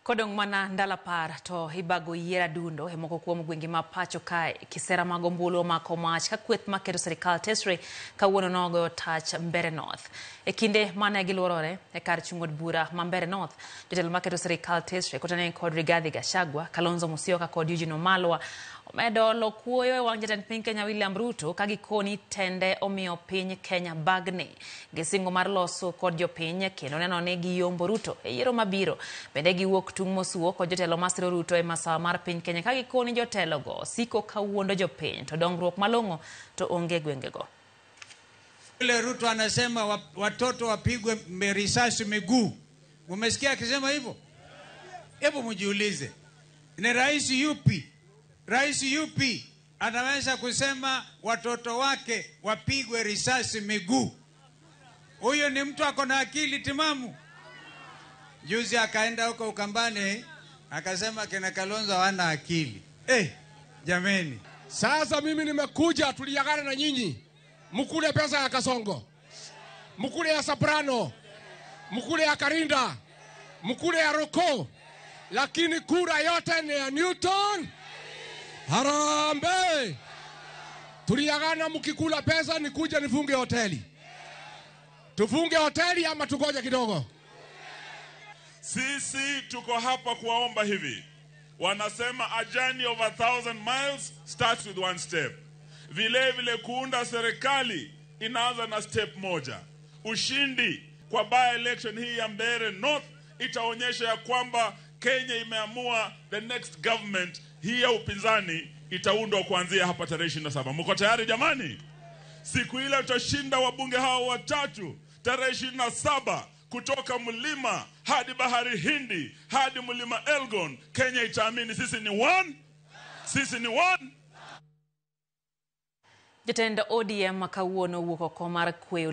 Kodong mana ndala par to hibago yiera dundo e moko kuom gwenge ma pacho kae kisera magombulu mako mach ka kweth maketo serikal tesre kawuono nogo tach Mbeere North e kinde mane giluorore e kar chung'od bura ma Mbeere North jotelo maketo serikal tesre kotane kod Rigathi Gachagua, Kalonzo Musyoka kod Eugene Wamalwa omedo lokuoyo e wang' jatend piny Kenya William Ruto kagikoni tende omiyo piny Kenya bagni gisingo mar loso kod jopiny kendo neno ni giyombo Ruto e yiero mabiro. Bende giwuok tung' mosuo kod jotelo masiro Ruto e masawa mar piny Kenya kagikoni jotelo go siko kawuondo jopiny to dongruok malong'o to onge gwengego. Ile Ruto anasema watoto wapigwe risasi miguu. Umesikia akisema hivyo? Hebu mjiulize. Ni rais yupi? Rais yupi anaweza kusema watoto wake wapigwe risasi miguu? Huyo ni mtu ako na akili timamu. Juzi akaenda huko Ukambani akasema kina Kalonzo hawana akili. Jameni. Sasa mimi nimekuja tuliagana na nyinyi. Mkule pesa ya Kasongo. Mkule ya Soprano. Mkule ya Karinda. Mkule ya Roko. Lakini kura yote ni ya Newton. Harambe. Tuliagana mkikula pesa nikuja nifunge hoteli. Tufunge hoteli ama tugoje kidogo? Sisi tuko hapa kuwaomba hivi. Wanasema a journey of 1,000 miles starts with one step. Vile vile kuunda serikali inaanza na step moja. Ushindi kwa by election hii ya Mbeere North itaonyesha ya kwamba Kenya imeamua the next government hii ya upinzani itaundwa kuanzia hapa tarehe 27. Mko tayari jamani? Siku ile tutashinda wabunge hao watatu tarehe 27 kutoka mlima hadi bahari Hindi hadi mlima Elgon. Kenya itaamini sisi ni one. Sisi ni one. Jatenda ODM kawuono wuok oko mar kweyo